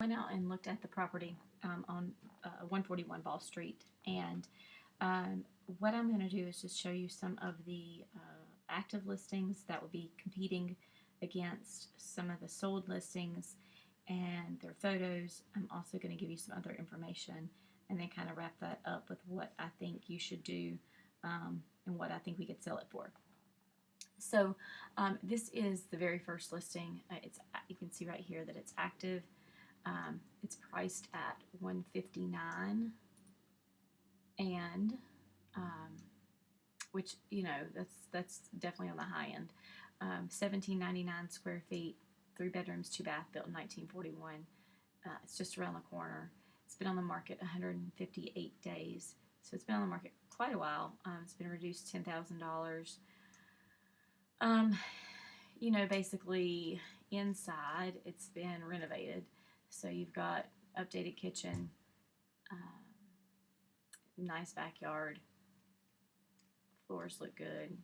Went out and looked at the property on 141 Bost Street, and um, what I'm going to do is just show you some of the active listings that will be competing against some of the sold listings and their photos. I'm also going to give you some other information and then kind of wrap that up with what I think you should do and what I think we could sell it for. So this is the very first listing. You can see right here that it's active. It's priced at $159, and which that's definitely on the high end. 1799 square feet, 3 bedrooms, 2 bath, built in 1941. It's just around the corner. It's been on the market 158 days, so it's been on the market quite a while. It's been reduced $10,000. Basically inside it's been renovated. So you've got updated kitchen, nice backyard, floors look good.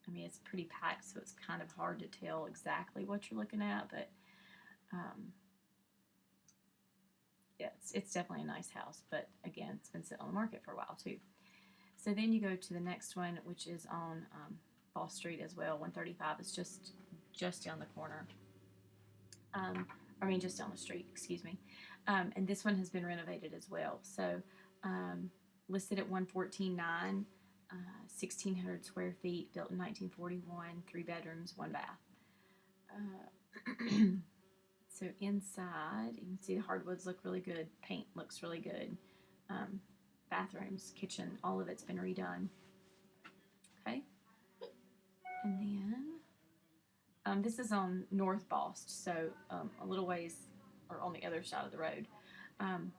I mean, it's pretty packed, so it's kind of hard to tell exactly what you're looking at, but yeah, it's definitely a nice house. But again, it's been sitting on the market for a while too. So then you go to the next one, which is on Bost Street as well. 135 is just down the corner. Just down the street, excuse me. And this one has been renovated as well. So listed at $114,900, 1,600 square feet, built in 1941, 3 bedrooms, 1 bath. So inside, you can see the hardwoods look really good. Paint looks really good. Bathrooms, kitchen, all of it's been redone. Okay. And then this is on North Bost, so a little ways, or on the other side of the road.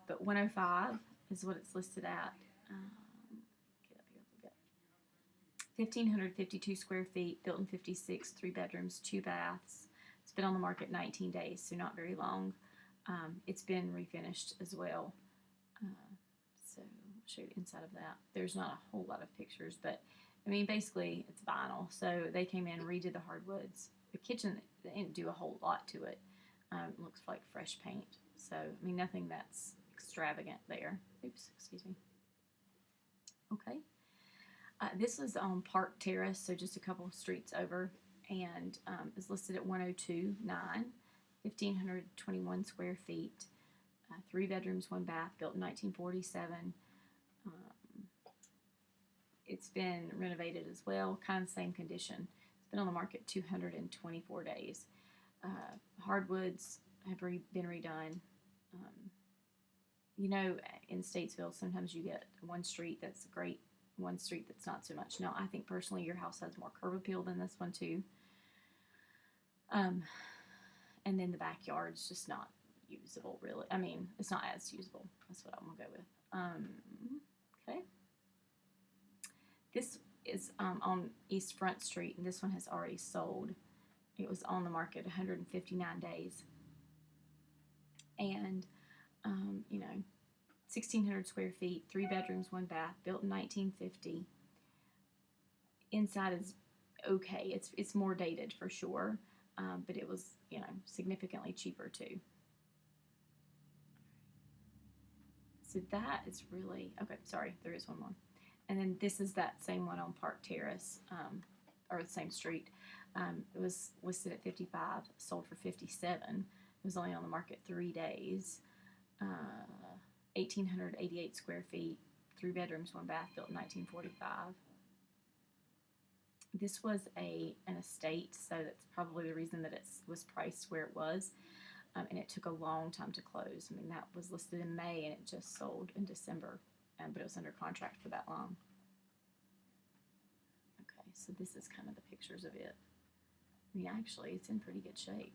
But 105 is what it's listed at. Get up here a little bit. 1,552 square feet, built in 56, 3 bedrooms, 2 baths. It's been on the market 19 days, so not very long. It's been refinished as well. So I'll show you the inside of that. There's not a whole lot of pictures, but I mean, basically it's vinyl. So they came in and redid the hardwoods. The kitchen, they didn't do a whole lot to it. It looks like fresh paint. So, I mean, nothing that's extravagant there. Oops, excuse me. Okay. This was on Park Terrace, so just a couple of streets over, and is listed at 102.9, 1,521 square feet, 3 bedrooms, 1 bath, built in 1947. It's been renovated as well, kind of same condition. It's been on the market 224 days. Hardwoods have been redone. In Statesville, sometimes you get one street that's great, one street that's not so much. Now, I think personally your house has more curb appeal than this one too. And then the backyard's just not usable, really. I mean, it's not as usable. That's what I'm going to go with. Okay. This is on East Front Street, and this one has already sold. It was on the market 159 days. And, 1,600 square feet, 3 bedrooms, 1 bath, built in 1950. Inside is okay. It's more dated for sure, but it was, significantly cheaper too. So that is really, okay, sorry, there is one more. And then this is that same one on Park Terrace, or the same street. It was listed at 55, sold for 57. It was only on the market 3 days. 1,888 square feet, 3 bedrooms, 1 bath, built in 1945. This was an estate, so that's probably the reason that it was priced where it was. And it took a long time to close. I mean, that was listed in May, and it just sold in December. But it was under contract for that long. Okay, so this is kind of the pictures of it. I mean, actually, it's in pretty good shape.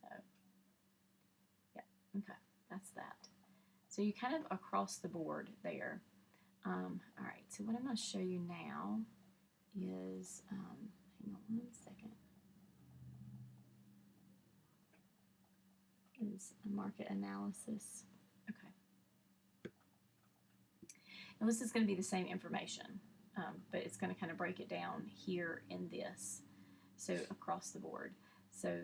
So, yeah, okay, that's that. So you kind of across the board there. All right, so what I'm going to show you now is, hang on one second. Is a market analysis. Okay. And this is going to be the same information. but it's going to kind of break it down here in this, so across the board. So,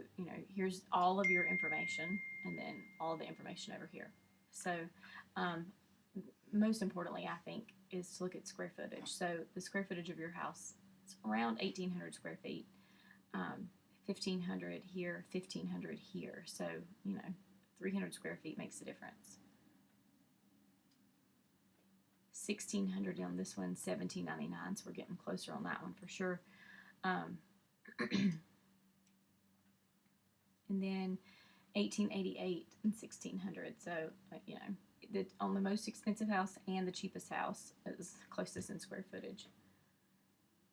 here's all of your information, and then all the information over here. So, most importantly, I think, is to look at square footage. So, the square footage of your house is around 1,800 square feet, 1,500 here, 1,500 here. So, 300 square feet makes a difference. 1,600 on this one, 1,799. So, we're getting closer on that one for sure. And then 1,888 and 1,600. So, on the most expensive house and the cheapest house is closest in square footage.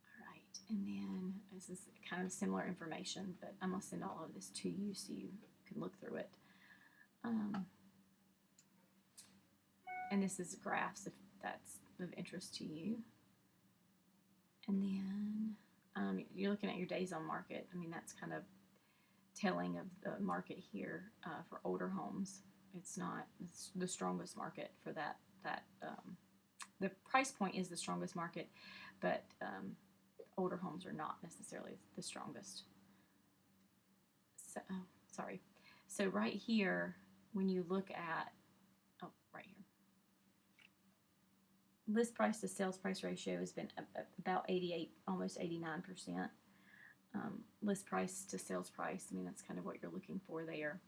All right, and then this is kind of similar information, but I'm going to send all of this to you so you can look through it. And this is graphs if that's of interest to you. And then you're looking at your days on market. I mean, that's kind of telling of the market here for older homes. It's not the strongest market for that. The price point is the strongest market, but older homes are not necessarily the strongest. So, sorry. So right here, when you look at, right here, list price to sales price ratio has been about 88, almost 89%. List price to sales price, I mean, that's kind of what you're looking for there.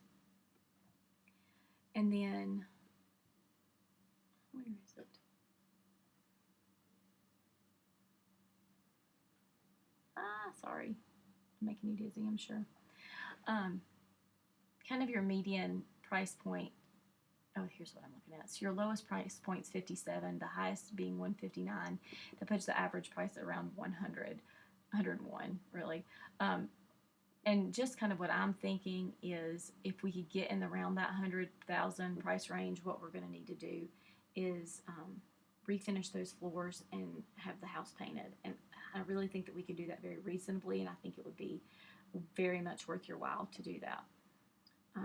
And then, where is it? Sorry. I'm making you dizzy, I'm sure. Kind of your median price point. Oh, here's what I'm looking at. So your lowest price point is 57, the highest being 159. That puts the average price at around 100, 101, really. And just kind of what I'm thinking is if we could get in around that 100,000 price range, what we're going to need to do is refinish those floors and have the house painted. And I really think that we could do that very reasonably, and I think it would be very much worth your while to do that. A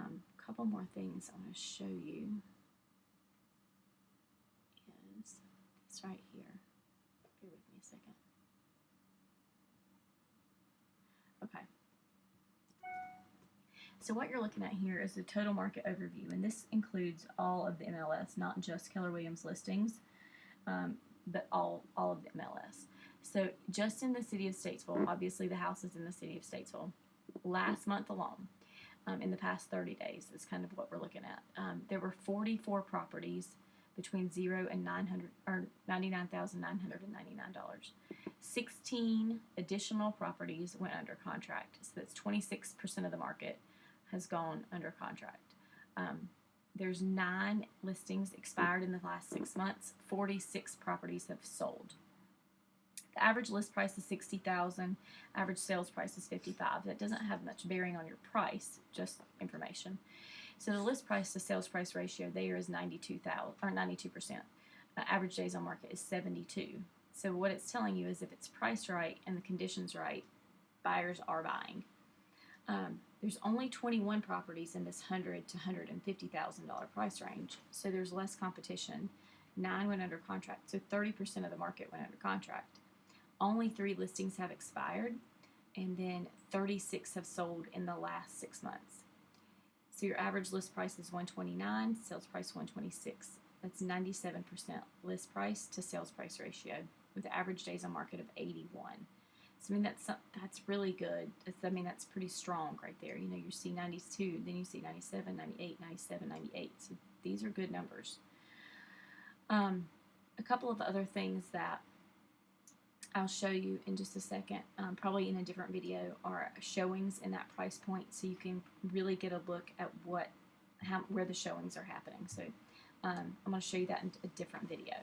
couple more things I want to show you is this right here. Bear with me a second. Okay. So what you're looking at here is the total market overview, and this includes all of the MLS, not just Keller Williams listings, but all of the MLS. So just in the city of Statesville, obviously the house is in the city of Statesville, last month alone, in the past 30 days is kind of what we're looking at. There were 44 properties between 0 and $99,999. 16 additional properties went under contract, so that's 26% of the market has gone under contract. There's 9 listings expired in the last 6 months. 46 properties have sold. The average list price is $60,000. Average sales price is $55,000. That doesn't have much bearing on your price, just information. So the list price to sales price ratio there is 92%. Average days on market is 72. So what it's telling you is if it's priced right and the conditions right, buyers are buying. There's only 21 properties in this $100,000 to $150,000 price range, so there's less competition. 9 went under contract, so 30% of the market went under contract. Only 3 listings have expired, and then 36 have sold in the last 6 months. So your average list price is $129, sales price $126. That's 97% list price to sales price ratio, with average days on market of 81. So I mean that's really good. That's pretty strong right there. You see 92, then you see 97, 98, 97, 98. So these are good numbers. A couple of other things that I'll show you in just a second, probably in a different video, are showings in that price point, so you can really get a look at where the showings are happening. So I'm going to show you that in a different video.